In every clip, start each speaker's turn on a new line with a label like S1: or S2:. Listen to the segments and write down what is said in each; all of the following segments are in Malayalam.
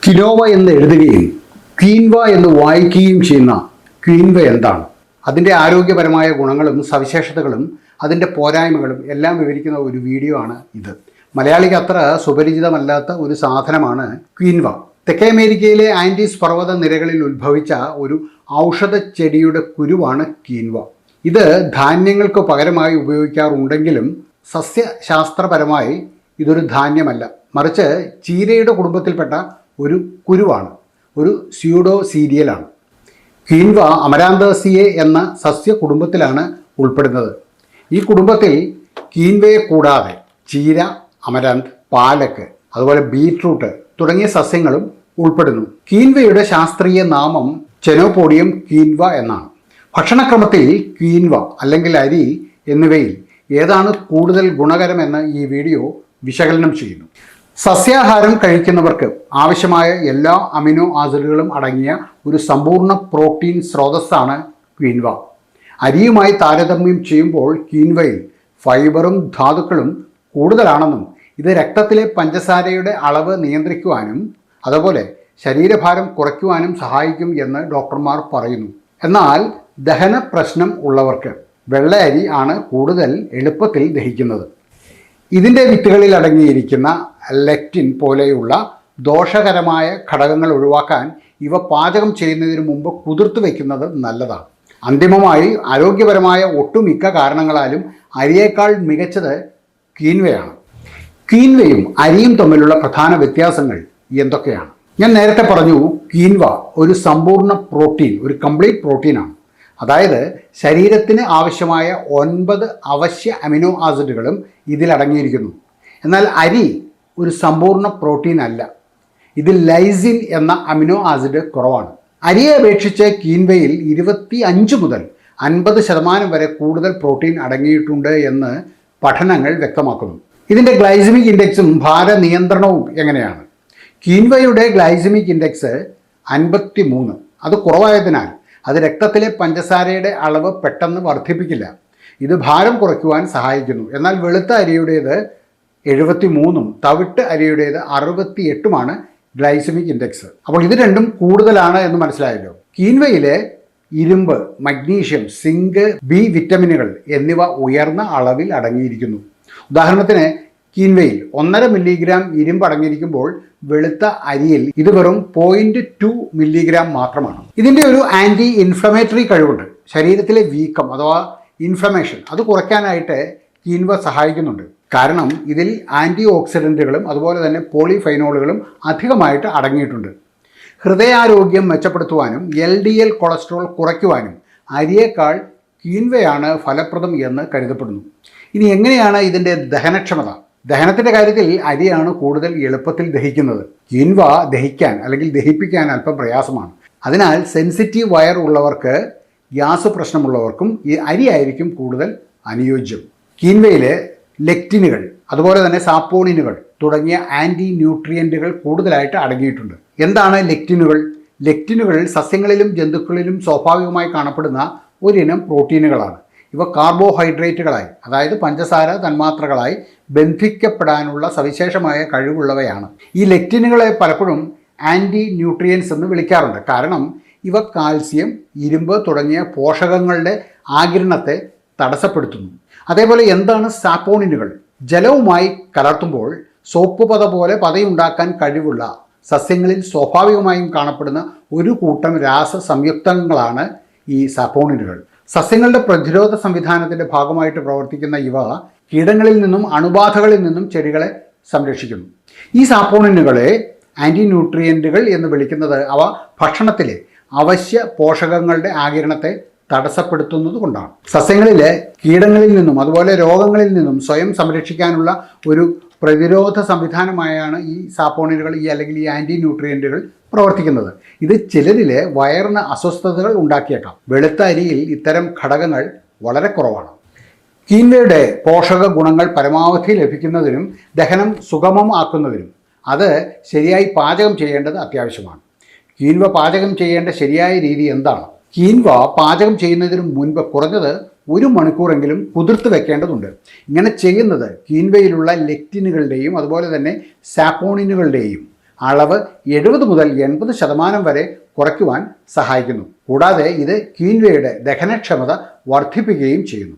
S1: കിനോവ എന്ന് എഴുതുകയും ക്വീൻവ എന്ന് വായിക്കുകയും ചെയ്യുന്ന ക്വീൻവ എന്താണ്? അതിൻ്റെ ആരോഗ്യപരമായ ഗുണങ്ങളും സവിശേഷതകളും അതിൻ്റെ പോരായ്മകളും എല്ലാം വിവരിക്കുന്ന ഒരു വീഡിയോ ആണ് ഇത്. മലയാളിക്ക് അത്ര സുപരിചിതമല്ലാത്ത ഒരു സാധനമാണ് ക്വീൻവ. തെക്കേ അമേരിക്കയിലെ ആൻഡീസ് പർവ്വത നിരകളിൽ ഉത്ഭവിച്ച ഒരു ഔഷധ ചെടിയുടെ കുരുവാണ് ക്വീൻവ. ഇത് ധാന്യങ്ങൾക്ക് പകരമായി ഉപയോഗിക്കാറുണ്ടെങ്കിലും സസ്യശാസ്ത്രപരമായി ഇതൊരു ധാന്യമല്ല, മറിച്ച് ചീരയുടെ കുടുംബത്തിൽപ്പെട്ട ഒരു കുരുവാണ്, ഒരു സ്യൂഡോ സീരിയലാണ്. ക്വീൻവ അമരാന്തസിയെ എന്ന സസ്യ കുടുംബത്തിലാണ് ഉൾപ്പെടുന്നത്. ഈ കുടുംബത്തിൽ ക്വീൻവയെ കൂടാതെ ചീര, അമരാന്ത്, പാലക്ക്, അതുപോലെ ബീറ്റ്റൂട്ട് തുടങ്ങിയ സസ്യങ്ങളും ഉൾപ്പെടുന്നു. ക്വീൻവയുടെ ശാസ്ത്രീയ നാമം ചെനോപോഡിയം ക്വീൻവ എന്നാണ്. ഭക്ഷണക്രമത്തിൽ ക്വീൻവ അല്ലെങ്കിൽ അരി എന്നിവയിൽ ഏതാണ് കൂടുതൽ ഗുണകരമെന്ന് ഈ വീഡിയോ വിശകലനം ചെയ്യുന്നു. സസ്യാഹാരം കഴിക്കുന്നവർക്ക് ആവശ്യമായ എല്ലാ അമിനോ ആസിഡുകളും അടങ്ങിയ ഒരു സമ്പൂർണ്ണ പ്രോട്ടീൻ സ്രോതസ്സാണ് ക്വീൻവ. അരിയുമായി താരതമ്യം ചെയ്യുമ്പോൾ ക്വീൻവയിൽ ഫൈബറും ധാതുക്കളും കൂടുതലാണെന്നും ഇത് രക്തത്തിലെ പഞ്ചസാരയുടെ അളവ് നിയന്ത്രിക്കുവാനും അതുപോലെ ശരീരഭാരം കുറയ്ക്കുവാനും സഹായിക്കും എന്ന് ഡോക്ടർമാർ പറയുന്നു. എന്നാൽ ദഹന പ്രശ്നം ഉള്ളവർക്ക് വെള്ള അരി ആണ് കൂടുതൽ എളുപ്പത്തിൽ ദഹിക്കുന്നത്. ഇതിൻ്റെ വിത്തുകളിൽ അടങ്ങിയിരിക്കുന്ന ലെക്റ്റിൻ പോലെയുള്ള ദോഷകരമായ ഘടകങ്ങൾ ഒഴിവാക്കാൻ ഇവ പാചകം ചെയ്യുന്നതിന് മുമ്പ് കുതിർത്ത് വയ്ക്കുന്നത് നല്ലതാണ്. അന്തിമമായി ആരോഗ്യപരമായ ഒട്ടുമിക്ക കാരണങ്ങളാലും അരിയേക്കാൾ മികച്ചത് ക്വീൻവയാണ്. ക്വീൻവയും അരിയും തമ്മിലുള്ള പ്രധാന വ്യത്യാസങ്ങൾ എന്തൊക്കെയാണ്? ഞാൻ നേരത്തെ പറഞ്ഞു, ക്വീൻവ ഒരു സമ്പൂർണ്ണ പ്രോട്ടീൻ, ഒരു കംപ്ലീറ്റ് പ്രോട്ടീനാണ്. അതായത് ശരീരത്തിന് ആവശ്യമായ 9 അവശ്യ അമിനോ ആസിഡുകളും ഇതിലടങ്ങിയിരിക്കുന്നു. എന്നാൽ അരി ഒരു സമ്പൂർണ്ണ പ്രോട്ടീൻ അല്ല. ഇതിൽ ലൈസിൻ എന്ന അമിനോ ആസിഡ് കുറവാണ്. അരിയെ അപേക്ഷിച്ച് ക്വീൻവയിൽ 25 മുതൽ 50% വരെ കൂടുതൽ പ്രോട്ടീൻ അടങ്ങിയിട്ടുണ്ട് എന്ന് പഠനങ്ങൾ വ്യക്തമാക്കുന്നു. ഇതിൻ്റെ ഗ്ലൈസമിക് ഇൻഡെക്സും ഭാരനിയന്ത്രണവും എങ്ങനെയാണ്? ക്വീൻവയുടെ ഗ്ലൈസമിക് ഇൻഡെക്സ് 53. അത് കുറവായതിനാൽ അത് രക്തത്തിലെ പഞ്ചസാരയുടെ അളവ് പെട്ടെന്ന് വർദ്ധിപ്പിക്കില്ല. ഇത് ഭാരം കുറയ്ക്കുവാൻ സഹായിക്കുന്നു. എന്നാൽ വെളുത്ത അരിയുടേത് 73ഉം തവിട്ട് അരിയുടേത് 68ഉമാണ് ഗ്ലൈസമിക് ഇൻഡെക്സ്. അപ്പോൾ ഇത് രണ്ടും കൂടുതലാണ് എന്ന് മനസ്സിലായല്ലോ. ക്വീൻവയിലെ ഇരുമ്പ്, മഗ്നീഷ്യം, സിങ്ക്, ബി വിറ്റമിനുകൾ എന്നിവ ഉയർന്ന അളവിൽ അടങ്ങിയിരിക്കുന്നു. ഉദാഹരണത്തിന് ക്വീൻവയിൽ 1.5 മില്ലിഗ്രാം ഇരുമ്പ് അടങ്ങിയിരിക്കുമ്പോൾ വെളുത്ത അരിയിൽ ഇത് വെറും 0.2 മില്ലിഗ്രാം മാത്രമാണ്. ഇതിൻ്റെ ഒരു ആൻറ്റി ഇൻഫ്ലമേറ്ററി കഴിവുണ്ട്. ശരീരത്തിലെ വീക്കം അഥവാ ഇൻഫ്ലമേഷൻ അത് കുറയ്ക്കാനായിട്ട് ക്വീൻവ സഹായിക്കുന്നുണ്ട്. കാരണം ഇതിൽ ആൻറ്റി ഓക്സിഡൻറ്റുകളും അതുപോലെ തന്നെ പോളിഫൈനോളുകളും അധികമായിട്ട് അടങ്ങിയിട്ടുണ്ട്. ഹൃദയാരോഗ്യം മെച്ചപ്പെടുത്തുവാനും LDL കൊളസ്ട്രോൾ കുറയ്ക്കുവാനും അരിയേക്കാൾ ക്വീൻവയാണ് ഫലപ്രദം എന്ന് കരുതപ്പെടുന്നു. ഇനി എങ്ങനെയാണ് ഇതിൻ്റെ ദഹനക്ഷമത? ദഹനത്തിൻ്റെ കാര്യത്തിൽ അരിയാണ് കൂടുതൽ എളുപ്പത്തിൽ ദഹിക്കുന്നത്. ക്വീൻവ ദഹിക്കാൻ അല്ലെങ്കിൽ ദഹിപ്പിക്കാൻ അല്പം പ്രയാസമാണ്. അതിനാൽ സെൻസിറ്റീവ് വയർ ഉള്ളവർക്ക്, ഗ്യാസ് പ്രശ്നമുള്ളവർക്കും ഈ അരിയായിരിക്കും കൂടുതൽ അനുയോജ്യം. ക്വീൻവയിലെ ലെക്റ്റിനുകൾ അതുപോലെ തന്നെ സാപ്പോണിനുകൾ തുടങ്ങിയ ആൻറ്റി ന്യൂട്രിയൻറ്റുകൾ കൂടുതലായിട്ട് അടങ്ങിയിട്ടുണ്ട്. എന്താണ് ലെക്റ്റിനുകൾ? ലെക്റ്റിനുകൾ സസ്യങ്ങളിലും ജന്തുക്കളിലും സ്വാഭാവികമായി കാണപ്പെടുന്ന ഒരിനം പ്രോട്ടീനുകളാണ്. ഇവ കാർബോഹൈഡ്രേറ്റുകളായി, അതായത് പഞ്ചസാര തന്മാത്രകളായി ബന്ധിക്കപ്പെടാനുള്ള സവിശേഷമായ കഴിവുള്ളവയാണ്. ഈ ലെക്റ്റിനുകളെ പലപ്പോഴും ആൻറ്റി ന്യൂട്രിയൻസ് എന്ന് വിളിക്കാറുണ്ട്. കാരണം ഇവ കാൽസ്യം, ഇരുമ്പ് തുടങ്ങിയ പോഷകങ്ങളുടെ ആഗിരണത്തെ തടസ്സപ്പെടുത്തുന്നു. അതേപോലെ എന്താണ് സാപ്പോണിനുകൾ? ജലവുമായി കലർത്തുമ്പോൾ സോപ്പ് പത പോലെ പതയുണ്ടാക്കാൻ കഴിവുള്ള സസ്യങ്ങളിൽ സ്വാഭാവികമായും കാണപ്പെടുന്ന ഒരു കൂട്ടം രാസ സംയുക്തങ്ങളാണ് ഈ സാപ്പോണിനുകൾ. സസ്യങ്ങളുടെ പ്രതിരോധ സംവിധാനത്തിൻ്റെ ഭാഗമായിട്ട് പ്രവർത്തിക്കുന്ന ഇവ കീടങ്ങളിൽ നിന്നും അണുബാധകളിൽ നിന്നും ചെടികളെ സംരക്ഷിക്കുന്നു. ഈ സാപ്പോണിനുകളെ ആൻറ്റി ന്യൂട്രിയൻറ്റുകൾ എന്ന് വിളിക്കുന്നത് അവ ഭക്ഷണത്തിലെ അവശ്യ പോഷകങ്ങളുടെ ആഗിരണത്തെ തടസ്സപ്പെടുത്തുന്നത് കൊണ്ടാണ്. സസ്യങ്ങളിലെ കീടങ്ങളിൽ നിന്നും അതുപോലെ രോഗങ്ങളിൽ നിന്നും സ്വയം സംരക്ഷിക്കാനുള്ള ഒരു പ്രതിരോധ സംവിധാനമായാണ് ഈ സാപ്പോണിനുകൾ അല്ലെങ്കിൽ ഈ ആൻറ്റി ന്യൂട്രിയൻറ്റുകൾ പ്രവർത്തിക്കുന്നത്. ഇത് ചിലരിലെ വയറിന് അസ്വസ്ഥതകൾ ഉണ്ടാക്കിയേക്കാം. വെളുത്ത അരിയിൽ ഇത്തരം ഘടകങ്ങൾ വളരെ കുറവാണ്. ക്വീൻവയുടെ പോഷക ഗുണങ്ങൾ പരമാവധി ലഭിക്കുന്നതിനും ദഹനം സുഗമമാക്കുന്നതിനും അത് ശരിയായി പാചകം ചെയ്യേണ്ടത് അത്യാവശ്യമാണ്. ക്വീൻവ പാചകം ചെയ്യേണ്ട ശരിയായ രീതി എന്താണ്? ക്വീൻവ പാചകം ചെയ്യുന്നതിന് മുൻപ് കുറഞ്ഞത് 1 മണിക്കൂറെങ്കിലും കുതിർത്ത് വെക്കേണ്ടതുണ്ട്. ഇങ്ങനെ ചെയ്യുന്നത് ക്വീൻവയിലുള്ള ലെക്റ്റിനുകളുടെയും അതുപോലെ തന്നെ സാപ്പോണിനുകളുടെയും അളവ് 70 മുതൽ 80% വരെ കുറയ്ക്കുവാൻ സഹായിക്കുന്നു. കൂടാതെ ഇത് ക്വീൻവയുടെ ദഹനക്ഷമത വർദ്ധിപ്പിക്കുകയും ചെയ്യുന്നു.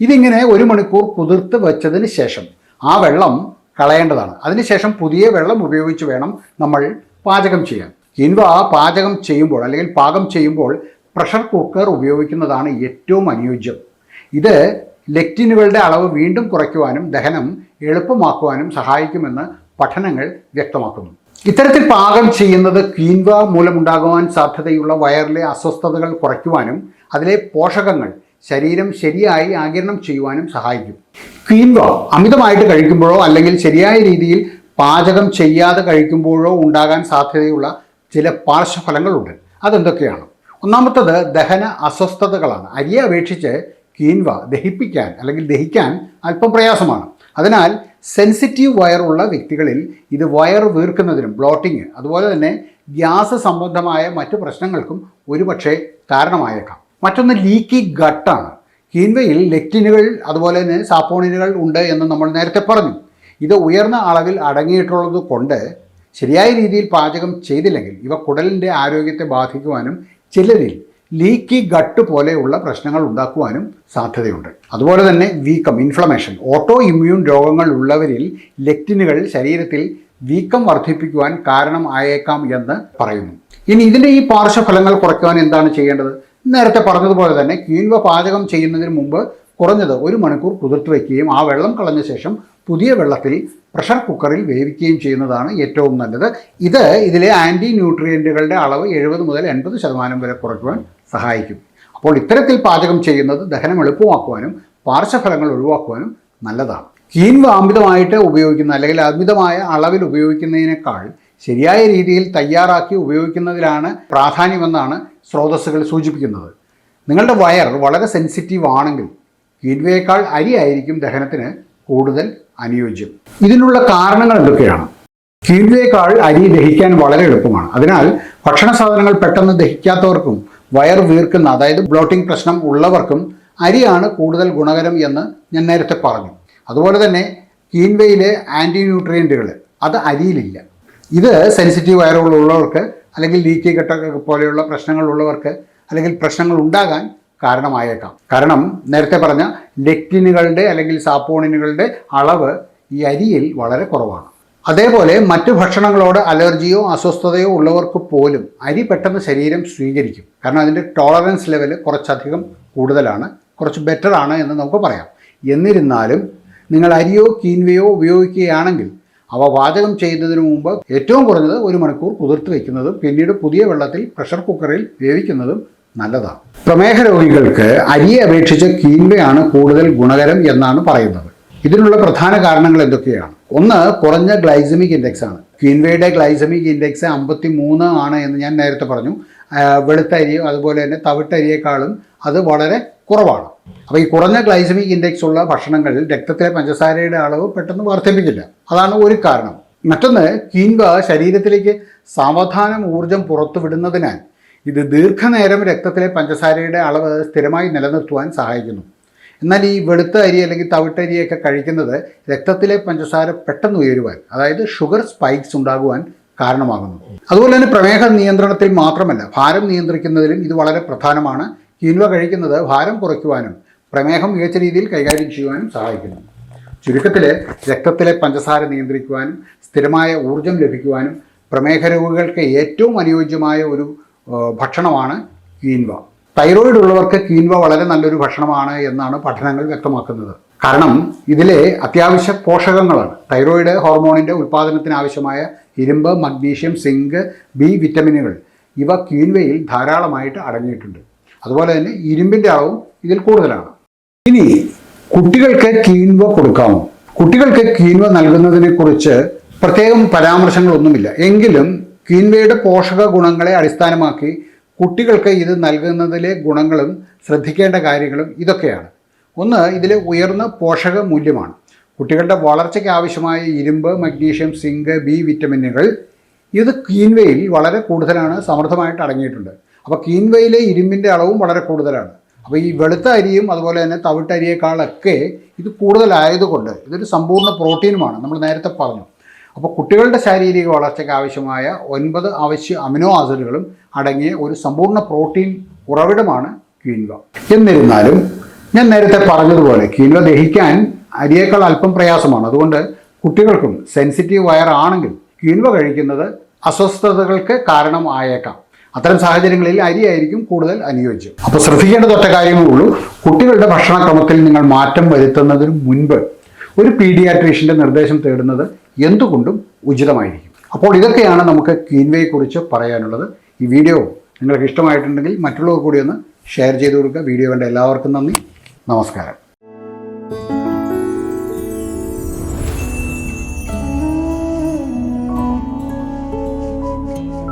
S1: ഇതിങ്ങനെ 1 മണിക്കൂർ കുതിർത്ത് വെച്ചതിന് ശേഷം ആ വെള്ളം കളയേണ്ടതാണ്. അതിനുശേഷം പുതിയ വെള്ളം ഉപയോഗിച്ച് വേണം നമ്മൾ പാചകം ചെയ്യാൻ. ക്വീൻവ പാചകം ചെയ്യുമ്പോൾ അല്ലെങ്കിൽ പാകം ചെയ്യുമ്പോൾ പ്രഷർ കുക്കർ ഉപയോഗിക്കുന്നതാണ് ഏറ്റവും അനുയോജ്യം. ഇത് ലെക്റ്റിനുകളുടെ അളവ് വീണ്ടും കുറയ്ക്കുവാനും ദഹനം എളുപ്പമാക്കുവാനും സഹായിക്കുമെന്ന് പഠനങ്ങൾ വ്യക്തമാക്കുന്നു. ഇത്തരത്തിൽ പാകം ചെയ്യുന്നത് ക്വീൻവ മൂലമുണ്ടാകുവാൻ സാധ്യതയുള്ള വയറിലെ അസ്വസ്ഥതകൾ കുറയ്ക്കുവാനും അതിലെ പോഷകങ്ങൾ ശരീരം ശരിയായി ആഗിരണം ചെയ്യുവാനും സഹായിക്കും. ക്വീൻവ അമിതമായിട്ട് കഴിക്കുമ്പോഴോ അല്ലെങ്കിൽ ശരിയായ രീതിയിൽ പാചകം ചെയ്യാതെ കഴിക്കുമ്പോഴോ ഉണ്ടാകാൻ സാധ്യതയുള്ള ചില പാർശ്വഫലങ്ങളുണ്ട്. അതെന്തൊക്കെയാണ്? ഒന്നാമത്തത് ദഹന അസ്വസ്ഥതകളാണ്. അരിയെ അപേക്ഷിച്ച് ക്വീൻവ ദഹിക്കാൻ അല്പം പ്രയാസമാണ്. അതിനാൽ സെൻസിറ്റീവ് വയറുള്ള വ്യക്തികളിൽ ഇത് വയർ വീർക്കുന്നതിനും ബ്ലോട്ടിങ് അതുപോലെ തന്നെ ഗ്യാസ് സംബന്ധമായ മറ്റു പ്രശ്നങ്ങൾക്കും ഒരുപക്ഷെ കാരണമായേക്കാം. മറ്റൊന്ന് ലീക്കി ഗട്ടാണ്. ക്വീൻവയിൽ ലെക്റ്റിനുകൾ അതുപോലെ തന്നെ സാപ്പോണിനുകൾ ഉണ്ട് എന്ന് നമ്മൾ നേരത്തെ പറഞ്ഞു. ഇത് ഉയർന്ന അളവിൽ അടങ്ങിയിട്ടുള്ളത് കൊണ്ട് ശരിയായ രീതിയിൽ പാചകം ചെയ്തില്ലെങ്കിൽ ഇവ കുടലിൻ്റെ ആരോഗ്യത്തെ ബാധിക്കുവാനും ചിലരിൽ ലീക്കി ഗട്ട് പോലെയുള്ള പ്രശ്നങ്ങൾ ഉണ്ടാക്കുവാനും സാധ്യതയുണ്ട്. അതുപോലെ തന്നെ വീക്കം, ഇൻഫ്ലമേഷൻ, ഓട്ടോ ഇമ്മ്യൂൺ രോഗങ്ങൾ ഉള്ളവരിൽ ലെക്റ്റിനുകൾ ശരീരത്തിൽ വീക്കം വർദ്ധിപ്പിക്കുവാൻ കാരണം ആയേക്കാം എന്ന് പറയുന്നു. ഇനി ഇതിൻ്റെ ഈ പാർശ്വഫലങ്ങൾ കുറയ്ക്കുവാൻ എന്താണ് ചെയ്യേണ്ടത്? നേരത്തെ പറഞ്ഞതുപോലെ തന്നെ ക്വീൻവ പാചകം ചെയ്യുന്നതിന് മുമ്പ് കുറഞ്ഞത് 1 മണിക്കൂർ കുതിർത്ത് വയ്ക്കുകയും ആ വെള്ളം കളഞ്ഞ ശേഷം പുതിയ വെള്ളത്തിൽ പ്രഷർ കുക്കറിൽ വേവിക്കുകയും ചെയ്യുന്നതാണ് ഏറ്റവും നല്ലത്. ഇതിലെ ആൻറ്റി ന്യൂട്രിയൻറ്റുകളുടെ അളവ് 70 മുതൽ 80% വരെ കുറയ്ക്കുവാൻ സഹായിക്കും. അപ്പോൾ ഇത്തരത്തിൽ പാചകം ചെയ്യുന്നത് ദഹനം എളുപ്പമാക്കുവാനും പാർശ്വഫലങ്ങൾ ഒഴിവാക്കുവാനും നല്ലതാണ്. ക്വീൻവ അമിതമായിട്ട് ഉപയോഗിക്കുന്ന അല്ലെങ്കിൽ അമിതമായ അളവിൽ ഉപയോഗിക്കുന്നതിനേക്കാൾ ശരിയായ രീതിയിൽ തയ്യാറാക്കി ഉപയോഗിക്കുന്നതിലാണ് പ്രാധാന്യമെന്നാണ് സ്രോതസ്സുകൾ സൂചിപ്പിക്കുന്നത്. നിങ്ങളുടെ വയർ വളരെ സെൻസിറ്റീവ് ആണെങ്കിൽ ക്വീൻവയേക്കാൾ അരി ആയിരിക്കും ദഹനത്തിന് കൂടുതൽ അനുയോജ്യം. ഇതിനുള്ള കാരണങ്ങൾ എന്തൊക്കെയാണ്? ക്വീൻവയേക്കാൾ അരി ദഹിക്കാൻ വളരെ എളുപ്പമാണ്. അതിനാൽ ഭക്ഷണ സാധനങ്ങൾ പെട്ടെന്ന് ദഹിക്കാത്തവർക്കും വയർ വീർക്കുന്ന അതായത് ബ്ലോട്ടിംഗ് പ്രശ്നം ഉള്ളവർക്കും അരിയാണ് കൂടുതൽ ഗുണകരം എന്ന് ഞാൻ നേരത്തെ പറഞ്ഞു. അതുപോലെ തന്നെ ക്വീൻവയിലെ ആൻറ്റി ന്യൂട്രിയൻറ്റുകൾ അത് അരിയിലില്ല. ഇത് സെൻസിറ്റീവ് വയറുകളുള്ളവർക്ക് അല്ലെങ്കിൽ ലീക്കി ഗട്ട് പോലെയുള്ള പ്രശ്നങ്ങളുള്ളവർക്ക് അല്ലെങ്കിൽ പ്രശ്നങ്ങൾ ഉണ്ടാകാൻ കാരണമായേക്കാം. കാരണം നേരത്തെ പറഞ്ഞ ലെക്റ്റിനുകളുടെ അല്ലെങ്കിൽ സാപ്പോണിനുകളുടെ അളവ് ഈ അരിയിൽ വളരെ കുറവാണ്. അതേപോലെ മറ്റു ഭക്ഷണങ്ങളോട് അലർജിയോ അസ്വസ്ഥതയോ ഉള്ളവർക്ക് പോലും അരി പെട്ടെന്ന് ശരീരം സ്വീകരിക്കും. കാരണം അതിൻ്റെ ടോളറൻസ് ലെവൽ കുറച്ചധികം കൂടുതലാണ്, കുറച്ച് ബെറ്റർ ആണ് എന്ന് നമുക്ക് പറയാം. എന്നിരുന്നാലും നിങ്ങൾ അരിയോ ക്വീൻവയോ ഉപയോഗിക്കുകയാണെങ്കിൽ അവ പാചകം ചെയ്യുന്നതിന് മുമ്പ് ഏറ്റവും കുറഞ്ഞത് 1 മണിക്കൂർ കുതിർത്ത് വയ്ക്കുന്നതും പിന്നീട് പുതിയ വെള്ളത്തിൽ പ്രഷർ കുക്കറിൽ വേവിക്കുന്നതും നല്ലതാണ്. പ്രമേഹ രോഗികൾക്ക് അരിയെ അപേക്ഷിച്ച് ക്വീൻവയാണ് കൂടുതൽ ഗുണകരം എന്നാണ് പറയുന്നത്. ഇതിനുള്ള പ്രധാന കാരണങ്ങൾ എന്തൊക്കെയാണ്? ഒന്ന്, കുറഞ്ഞ ഗ്ലൈസമിക് ഇൻഡെക്സ് ആണ്. ക്വീൻവയുടെ ഗ്ലൈസമിക് ഇൻഡെക്സ് 53 ആണ് എന്ന് ഞാൻ നേരത്തെ പറഞ്ഞു. വെളുത്ത അരിയോ അതുപോലെ തന്നെ തവിട്ടരിയേക്കാളും അത് വളരെ കുറവാണ്. അപ്പോൾ ഈ കുറഞ്ഞ ഗ്ലൈസമിക് ഇൻഡെക്സ് ഉള്ള ഭക്ഷണങ്ങളിൽ രക്തത്തിലെ പഞ്ചസാരയുടെ അളവ് പെട്ടെന്ന് വർദ്ധിപ്പിക്കില്ല. അതാണ് ഒരു കാരണം. മറ്റൊന്ന്, ക്വീൻവ ശരീരത്തിലേക്ക് സാവധാനം ഊർജം പുറത്തുവിടുന്നതിനാൽ ഇത് ദീർഘനേരം രക്തത്തിലെ പഞ്ചസാരയുടെ അളവ് സ്ഥിരമായി നിലനിർത്തുവാൻ സഹായിക്കുന്നു. എന്നാൽ ഈ വെളുത്ത അരി അല്ലെങ്കിൽ തവിട്ടരിയൊക്കെ കഴിക്കുന്നത് രക്തത്തിലെ പഞ്ചസാര പെട്ടെന്ന് ഉയരുവാൻ അതായത് ഷുഗർ സ്പൈക്സ് ഉണ്ടാകുവാൻ കാരണമാകുന്നു. അതുപോലെ തന്നെ പ്രമേഹ നിയന്ത്രണത്തിൽ മാത്രമല്ല ഭാരം നിയന്ത്രിക്കുന്നതിലും ഇത് വളരെ പ്രധാനമാണ്. ക്വീൻവ കഴിക്കുന്നത് ഭാരം കുറയ്ക്കുവാനും പ്രമേഹം മികച്ച രീതിയിൽ കൈകാര്യം ചെയ്യുവാനും സഹായിക്കുന്നു. ചുരുക്കത്തിൽ രക്തത്തിലെ പഞ്ചസാര നിയന്ത്രിക്കുവാനും സ്ഥിരമായ ഊർജം ലഭിക്കുവാനും പ്രമേഹ രോഗികൾക്ക് ഏറ്റവും അനുയോജ്യമായ ഒരു ഭക്ഷണമാണ് ക്വീൻവ. തൈറോയിഡ് ഉള്ളവർക്ക് ക്വീൻവ വളരെ നല്ലൊരു ഭക്ഷണമാണ് എന്നാണ് പഠനങ്ങൾ വ്യക്തമാക്കുന്നത്. കാരണം ഇതിലെ അത്യാവശ്യ പോഷകങ്ങളാണ്. തൈറോയിഡ് ഹോർമോണിൻ്റെ ഉൽപ്പാദനത്തിന് ആവശ്യമായ ഇരുമ്പ്, മഗ്നീഷ്യം, സിങ്ക്, ബി വിറ്റമിനുകൾ ഇവ ക്വീൻവയിൽ ധാരാളമായിട്ട് അടങ്ങിയിട്ടുണ്ട്. അതുപോലെ തന്നെ ഇരുമ്പിൻ്റെ അളവും ഇതിൽ കൂടുതലാണ്. ഇനി കുട്ടികൾക്ക് ക്വീൻവ കൊടുക്കാമോ? കുട്ടികൾക്ക് ക്വീൻവ നൽകുന്നതിനെക്കുറിച്ച് പ്രത്യേകം പരാമർശങ്ങളൊന്നുമില്ല. എങ്കിലും ക്വീൻവയുടെ പോഷക ഗുണങ്ങളെ അടിസ്ഥാനമാക്കി കുട്ടികൾക്ക് ഇത് നൽകുന്നതിലെ ഗുണങ്ങളും ശ്രദ്ധിക്കേണ്ട കാര്യങ്ങളും ഇതൊക്കെയാണ്. ഒന്ന്, ഇതിലെ ഉയർന്ന പോഷക മൂല്യമാണ്. കുട്ടികളുടെ വളർച്ചയ്ക്ക് ആവശ്യമായ ഇരുമ്പ്, മഗ്നീഷ്യം, സിങ്ക്, ബി വിറ്റമിനുകൾ ഇത് ക്വീൻവയിൽ വളരെ കൂടുതലാണ്, സമൃദ്ധമായിട്ട് അടങ്ങിയിട്ടുണ്ട്. അപ്പോൾ ക്വീൻവയിലെ ഇരുമ്പിൻ്റെ അളവും വളരെ കൂടുതലാണ്. അപ്പോൾ ഈ വെളുത്ത അരിയും അതുപോലെ തന്നെ തവിട്ടരിയേക്കാളൊക്കെ ഇത് കൂടുതലായതുകൊണ്ട് ഇതൊരു സമ്പൂർണ്ണ പ്രോട്ടീനുമാണ്. നമ്മൾ നേരത്തെ പറഞ്ഞു. അപ്പോൾ കുട്ടികളുടെ ശാരീരിക വളർച്ചയ്ക്ക് ആവശ്യമായ 9 അവശ്യ അമിനോ ആസിഡുകളും അടങ്ങിയ ഒരു സമ്പൂർണ്ണ പ്രോട്ടീൻ ഉറവിടമാണ് ക്വീൻവ. എന്നിരുന്നാലും ഞാൻ നേരത്തെ പറഞ്ഞതുപോലെ ക്വീൻവ ദഹിക്കാൻ അരിയേക്കാൾ അല്പം പ്രയാസമാണ്. അതുകൊണ്ട് കുട്ടികൾക്കും സെൻസിറ്റീവ് വയറാണെങ്കിൽ ക്വീൻവ കഴിക്കുന്നത് അസ്വസ്ഥതകൾക്ക് കാരണമായേക്കാം. അത്തരം സാഹചര്യങ്ങളിൽ അരിയായിരിക്കും കൂടുതൽ അനുയോജ്യം. അപ്പോൾ ശ്രദ്ധിക്കേണ്ടത് ഒറ്റ കാര്യമേ ഉള്ളൂ. കുട്ടികളുടെ ഭക്ഷണക്രമത്തിൽ നിങ്ങൾ മാറ്റം വരുത്തുന്നതിന് മുൻപ് ഒരു പീഡിയാട്രീഷ്യൻ്റെ നിർദ്ദേശം തേടുന്നത് എന്തുകൊണ്ടും ഉചിതമായിരിക്കും. അപ്പോൾ ഇതൊക്കെയാണ് നമുക്ക് ക്വീൻവയെക്കുറിച്ച് പറയാനുള്ളത്. ഈ വീഡിയോ നിങ്ങൾക്ക് ഇഷ്ടമായിട്ടുണ്ടെങ്കിൽ മറ്റുള്ളവർ കൂടി ഒന്ന് ഷെയർ ചെയ്ത് കൊടുക്കുക. വീഡിയോ കണ്ട എല്ലാവർക്കും നന്ദി. നമസ്കാരം.